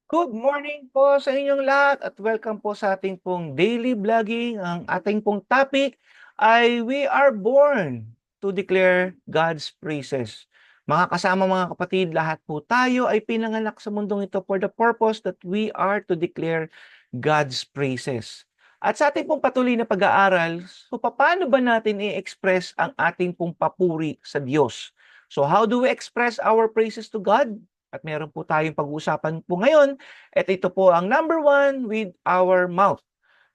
Good morning po sa inyong lahat at welcome po sa ating pong daily vlogging. Ang ating pong topic ay we are born to declare God's praises. Mga kasama mga kapatid, lahat po tayo ay pinanganak sa mundong ito for the purpose that we are to declare God's praises. At sa ating pong patuloy na pag-aaral, so paano ba natin i-express ang ating pong papuri sa Diyos? So how do we express our praises to God? At meron po tayong pag-uusapan po ngayon. At ito po ang number one, with our mouth.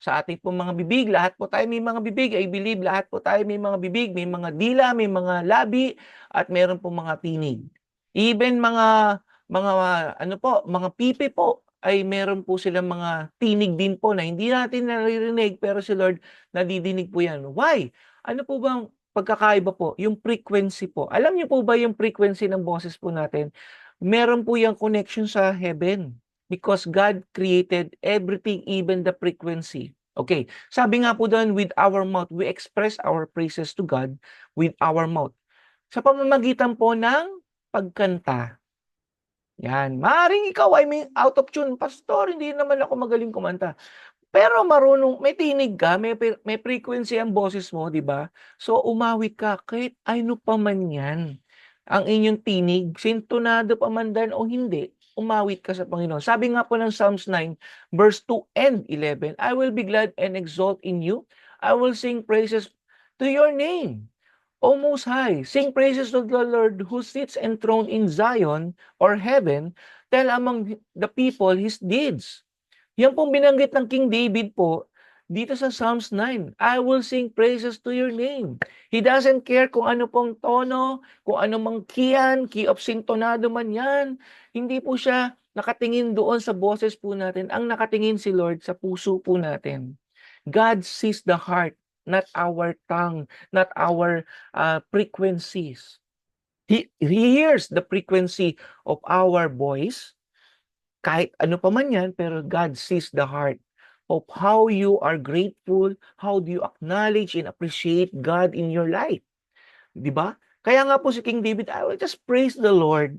Sa ating po mga bibig, lahat po tayo may mga bibig. I believe lahat po tayo may mga bibig, may mga dila, may mga labi, at meron po mga tinig. Even mga ano po, mga pipi po ay meron po silang mga tinig din po na hindi natin naririnig pero si Lord nadidinig po yan. Why? Ano po bang pagkakaiba po? Yung frequency po. Alam niyo po ba yung frequency ng boses po natin? Meron po yung connection sa heaven because God created everything, even the frequency. Okay, sabi nga po doon, with our mouth, we express our praises to God with our mouth. Sa pamamagitan po ng pagkanta. Yan. Maaaring ikaw ay may out of tune. Pastor, hindi naman ako magaling kumanta. Pero marunong, may tinig ka, may frequency ang boses mo, di ba? So, umawit ka kahit ano pa man yan. Ang inyong tinig, sintonado pa man dan o hindi, umawit ka sa Panginoon. Sabi nga po ng Psalms 9, verse 2 and 11, I will be glad and exult in you. I will sing praises to your name, O Most High. Sing praises to the Lord who sits enthroned in Zion or heaven. Tell among the people his deeds. Yan pong binanggit ng King David po dito sa Psalms 9. I will sing praises to your name. He doesn't care kung ano pong tono, kung ano mang key of sintonado man yan. Hindi po siya nakatingin doon sa boses po natin. Ang nakatingin si Lord sa puso po natin. God sees the heart, not our tongue, not our frequencies. He hears the frequency of our voice, kahit ano pa man yan, pero God sees the heart of how you are grateful, how do you acknowledge and appreciate God in your life. Di ba? Kaya nga po si King David, I will just praise the Lord.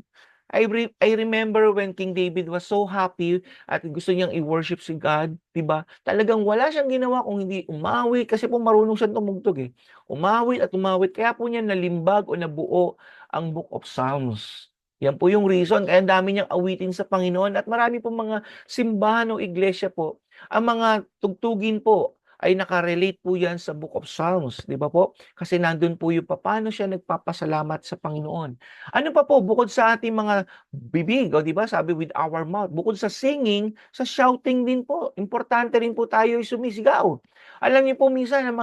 I remember when King David was so happy at gusto niyang i-worship si God, di ba? Talagang wala siyang ginawa kung hindi umawit kasi po marunong siyang tumugtog eh. Umawit at umawit. Kaya po niya nalimbag o nabuo ang Book of Psalms. Yan po yung reason kaya ang dami niyang awitin sa Panginoon at marami pong mga simbahan o iglesia po. Ang mga tugtugin po ay nakarelate po yan sa Book of Psalms, di ba po? Kasi nandun po yung paano siya nagpapasalamat sa Panginoon. Ano pa po, bukod sa ating mga bibig, o di ba, sabi with our mouth, bukod sa singing, sa shouting din po. Importante rin po tayo sumisigaw. Alam niyo po minsan, ang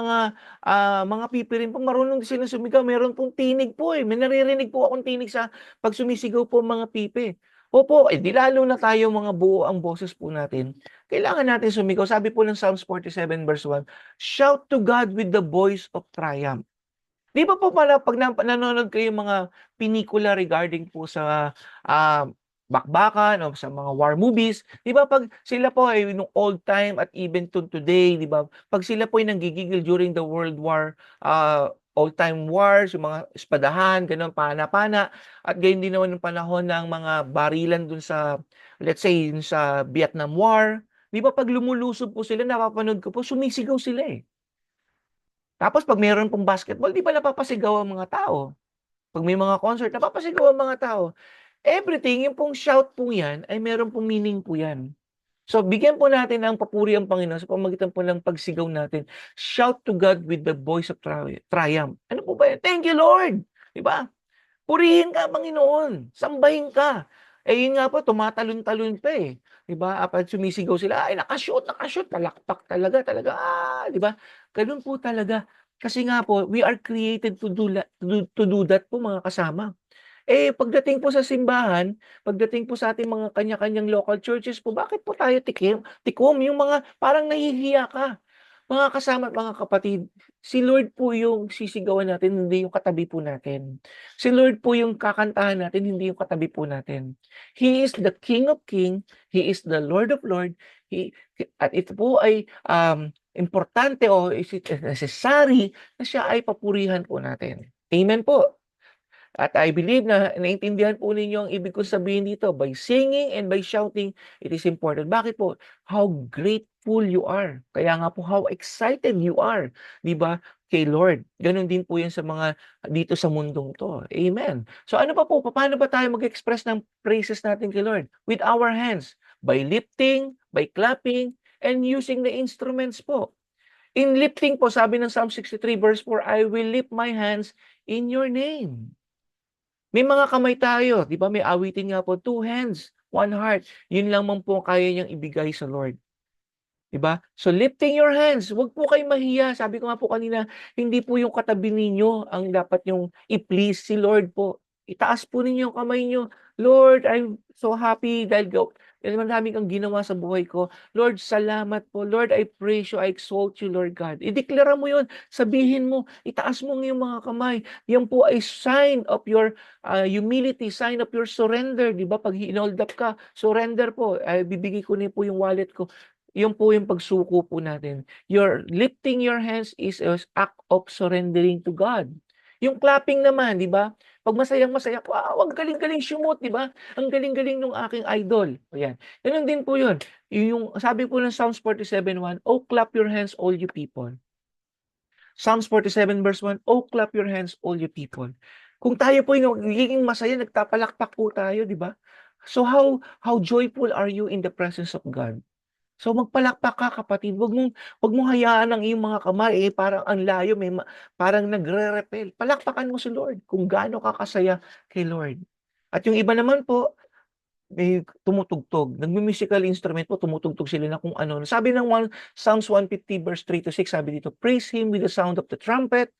mga pipi rin po, marunong din silang sumigaw. Meron pong tinig po eh. May naririnig po akong tinig sa pag sumisigaw po mga pipi. Opo, di lalo na tayo mga buo ang boses po natin. Kailangan natin sumigaw. Sabi po ng Psalms 47 verse 1, shout to God with the voice of triumph. Di ba po pala pag nanonood kayo mga pelikula regarding po sa ah, bakbakan o sa mga war movies, di ba pag sila po ay nung old time at even to today, di ba? Pag sila po ay nanggigigil during the World War, old time wars, yung mga espadahan, ganun, pana-pana, at gayon din naman yung panahon ng mga barilan dun sa, let's say, yun sa Vietnam War, di ba pag lumulusob po sila, napapanood ko po, sumisigaw sila eh. Tapos pag meron pong basketball, di ba napapasigaw ang mga tao? Pag may mga concert, napapasigaw ang mga tao. Everything, yung pong shout po yan, ay meron pong meaning po yan. So, bigyan po natin ng papuri ang Panginoon sa pamamagitan po ng pagsigaw natin. Shout to God with the voice of triumph. Ano po ba yan? Thank you, Lord! Di ba? Purihin ka, Panginoon. Sambahin ka. Eh, yun nga po, tumatalon-talon pa eh. Di ba? Kapag sumisigaw sila, ay, nakashoot, palakpak talaga, talaga, di ba? Ganun po talaga. Kasi nga po, we are created to do that po, mga kasama. Eh, pagdating po sa simbahan, pagdating po sa ating mga kanya-kanyang local churches po, bakit po tayo tikom? Yung mga parang nahihiya ka. Mga kasama at mga kapatid, si Lord po yung sisigawan natin, hindi yung katabi po natin. Si Lord po yung kakantahan natin, hindi yung katabi po natin. He is the King of Kings, He is the Lord of Lords, at ito po ay importante o is it necessary na siya ay papurihan po natin. Amen po. At I believe na naintindihan po ninyo ang ibig kong sabihin dito. By singing and by shouting, it is important. Bakit po? How grateful you are. Kaya nga po, how excited you are. Di ba? Kay Lord. Ganon din po yan sa mga dito sa mundong to. Amen. So ano pa po? Paano ba tayo mag-express ng praises natin kay Lord? With our hands. By lifting, by clapping, and using the instruments po. In lifting po, sabi ng Psalm 63 verse 4, I will lift my hands in your name. May mga kamay tayo, di ba? May awitin nga po, two hands, one heart. Yun lang man po kaya niyang ibigay sa Lord. Diba? So lifting your hands, wag po kayong mahiya. Sabi ko nga po kanina, hindi po yung katabi ninyo ang dapat yung i-please si Lord po. Itaas po ninyo yung kamay nyo. Lord, I'm so happy dahil marami kang ginawa sa buhay ko. Lord, salamat po. Lord, I praise you. I exalt you, Lord God. Ideklara mo yun. Sabihin mo. Itaas mo yung mga kamay. Yan po ay sign of your humility, sign of your surrender. Diba? Pag hinold up ka, surrender po. Bibigay ko na po yung wallet ko. Yun po yung pagsuko po natin. Your lifting your hands is an act of surrendering to God. Yung clapping naman, di ba? Pag masayang-masaya, wow, ang galing-galing shumot, di ba? Ang galing-galing ng aking idol. Ayan. Ganun din po yun. Yung sabi po ng Psalms 47:1, oh, clap your hands, all you people. Psalms 47 verse 1, oh, clap your hands, all you people. Kung tayo po yung nagiging masaya, nagtapalakpak po tayo, di ba? So how joyful are you in the presence of God? So magpalakpak ka kapatid, wag mong hayaan ang iyong mga kamay parang ang layo parang nagre-repel. Palakpakan mo si Lord kung gaano ka kasaya kay Lord. At yung iba naman po may tumutugtog, nagmu-musical instrument po, tumutugtog sila na kung ano. Sabi ng Psalms 150 verse 3 to 6, sabi dito, praise Him with the sound of the trumpet,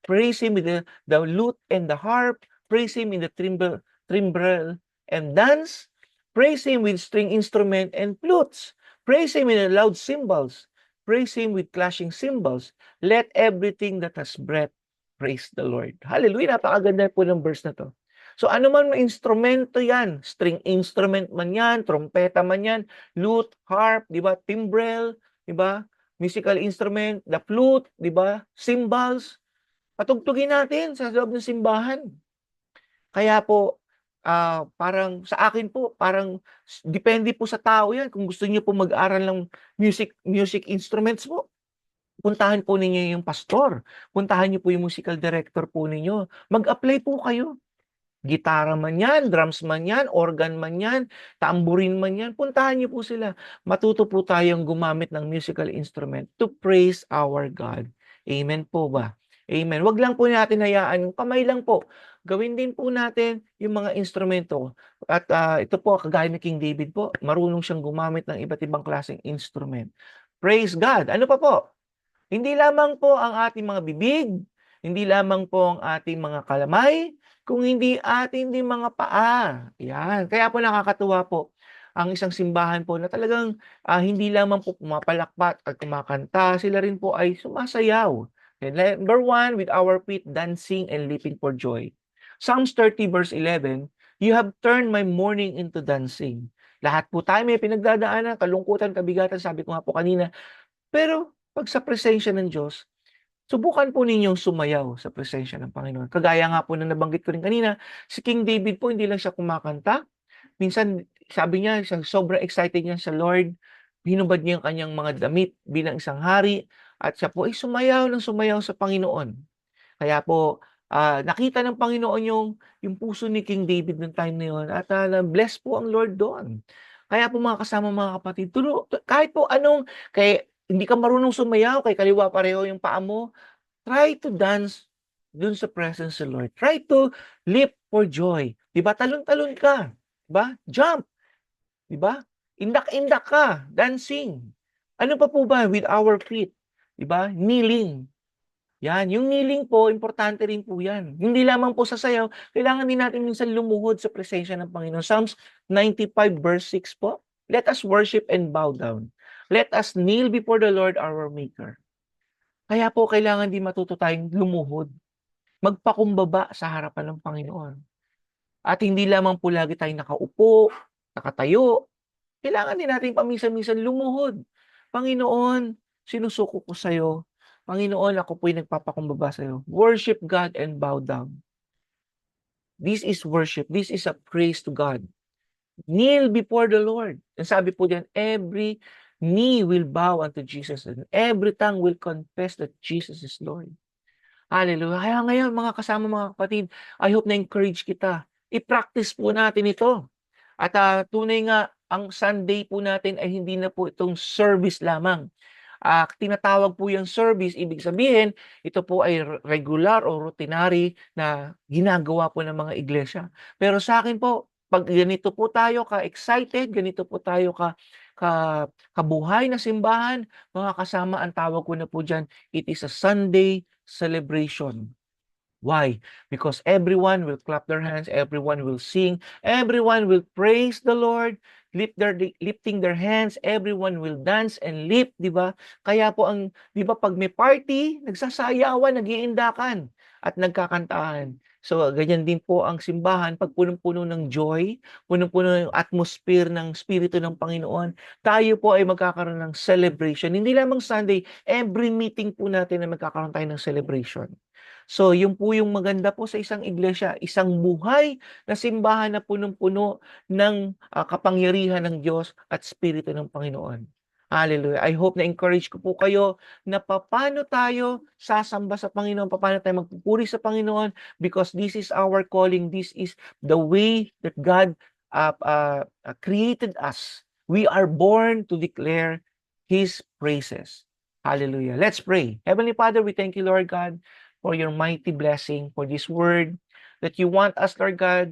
praise Him with the lute and the harp, praise Him in the timbrel and dance, praise Him with string instrument and flutes, praise Him in the loud cymbals, praise Him with clashing cymbals, let everything that has breath praise the Lord. Hallelujah! Napakaganda po ng verse na to. So ano man instrumento yan, string instrument man yan, trompeta man yan, lute, harp, di ba, timbrel, di ba, musical instrument, the flute, di ba, cymbals, patugtugin natin sa loob ng simbahan. Kaya po, parang sa akin po, parang depende po sa tao yan. Kung gusto niyo po mag-aral ng music instruments po, puntahan po ninyo yung pastor, puntahan niyo po yung musical director po ninyo, mag-apply po kayo. Gitara man yan, drums man yan, organ man yan, tambourine man yan, puntahan niyo po sila. Matuto po tayong gumamit ng musical instrument to praise our God. Amen po ba? Amen. Wag lang po natin hayaan, kamay lang po. Gawin din po natin yung mga instrumento. At ito po, kagaya ni King David po, marunong siyang gumamit ng iba't ibang klaseng instrument. Praise God. Ano pa po? Hindi lamang po ang ating mga bibig, hindi lamang po ang ating mga kalamay, kung hindi ating din mga paa. Yan. Kaya po nakakatuwa po ang isang simbahan po na talagang hindi lamang po pumapalakpak at kumakanta, sila rin po ay sumasayaw. And number 1, with our feet dancing and leaping for joy. Psalms 30 verse 11, you have turned my mourning into dancing. Lahat po tayo may pinagdadaanan, kalungkutan, kabigatan, sabi ko nga po kanina. Pero pag sa presensya ng Diyos, subukan po ninyong sumayaw sa presensya ng Panginoon. Kagaya nga po na nabanggit ko rin kanina, si King David po hindi lang siya kumakanta. Minsan, sabi niya, sobrang excited niya sa Lord. Hinubad niya ang kanyang mga damit bilang isang hari. At siya po ay sumayaw ng sumayaw sa Panginoon. Kaya po, nakita ng Panginoon yung puso ni King David ng time na yun. At bless po ang Lord doon. Kaya po mga kasama mga kapatid, kahit po hindi ka marunong sumayaw, kay kaliwa pareho yung paa mo, try to dance dun sa presence of Lord. Try to leap for joy. Diba? Talon-talon ka. Diba? Jump. Diba? Indak-indak ka. Dancing. Ano pa po ba with our feet? Diba? Kneeling. Yan. Yung kneeling po, importante rin po yan. Hindi lamang po sa sayaw, kailangan din natin minsan lumuhod sa presensya ng Panginoon. Psalms 95 verse 6 po. Let us worship and bow down. Let us kneel before the Lord our Maker. Kaya po kailangan din matuto tayong lumuhod. Magpakumbaba sa harapan ng Panginoon. At hindi lamang po lagi tayong nakaupo, nakatayo. Kailangan din natin paminsan-minsan lumuhod. Panginoon, sinusuko ko sa iyo. Panginoon, ako po'y nagpapakumbaba sa iyo. Worship God and bow down. This is worship. This is a praise to God. Kneel before the Lord. And sabi po diyan, every knee will bow unto Jesus and every tongue will confess that Jesus is Lord. Hallelujah. Kaya ngayon mga kasama, mga kapatid, I hope na-encourage kita. I-practice po natin ito. At tunay nga, ang Sunday po natin ay hindi na po itong service lamang. Tinatawag po yung service, ibig sabihin, ito po ay regular o routinary na ginagawa po ng mga iglesia. Pero sa akin po, pag ganito po tayo ka-excited, ganito po tayo kabuhay na simbahan, mga kasama, ang tawag ko na po dyan, it is a Sunday celebration. Why? Because everyone will clap their hands, everyone will sing, everyone will praise the Lord, lifting their hands, everyone will dance and leap, di ba? Kaya po di ba pag may party, nagsasayawan, nagiindakan at nagkakantahan. So, ganyan din po ang simbahan pag punong-puno ng joy, punong-puno yung atmosphere ng Espiritu ng Panginoon, tayo po ay magkakaroon ng celebration. Hindi lamang Sunday, every meeting po natin na magkakaroon tayo ng celebration. So, yun po yung maganda po sa isang iglesia, isang buhay na simbahan na punong-puno ng kapangyarihan ng Diyos at Espiritu ng Panginoon. Hallelujah. I hope na encourage ko po kayo na paano tayo sasamba sa Panginoon, paano tayo magpupuri sa Panginoon, because this is our calling. This is the way that God created us. We are born to declare His praises. Hallelujah. Let's pray. Heavenly Father, we thank you, Lord God, for your mighty blessing, for this word that you want us, Lord God,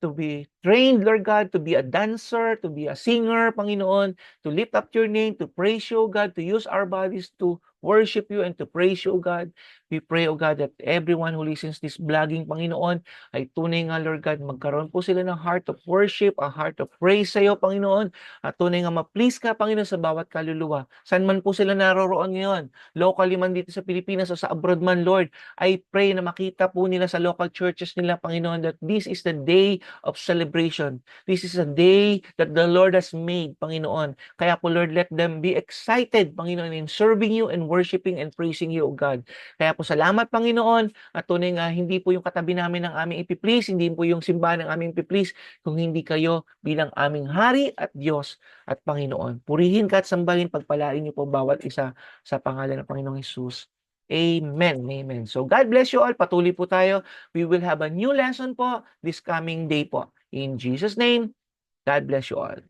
to be trained, Lord God, to be a dancer, to be a singer, Panginoon, to lift up your name, to praise you, God, to use our bodies to worship you and to praise you, God. We pray, O God, that everyone who listens this vlogging, Panginoon, ay tunay nga, Lord God, magkaroon po sila ng heart of worship, a heart of praise sa iyo, Panginoon, at tunay nga ma-please ka, Panginoon, sa bawat kaluluwa. Saan man po sila naroroon ngayon, locally man dito sa Pilipinas o sa abroad man, Lord, I pray na makita po nila sa local churches nila, Panginoon, that this is the day of celebration. This is a day that the Lord has made, Panginoon. Kaya po, Lord, let them be excited, Panginoon, in serving you and worshiping and praising you, O God. Kaya po, salamat, Panginoon, at tunay nga, hindi po yung katabi namin ng aming ipiplease, hindi po yung simbahan ng aming ipiplease, kung hindi kayo bilang aming Hari at Diyos at Panginoon. Purihin ka at sambahin, pagpalain niyo po bawat isa sa pangalan ng Panginoong Hesus. Amen. Amen. So God bless you all. Patuloy po tayo. We will have a new lesson po this coming day po. In Jesus' name, God bless you all.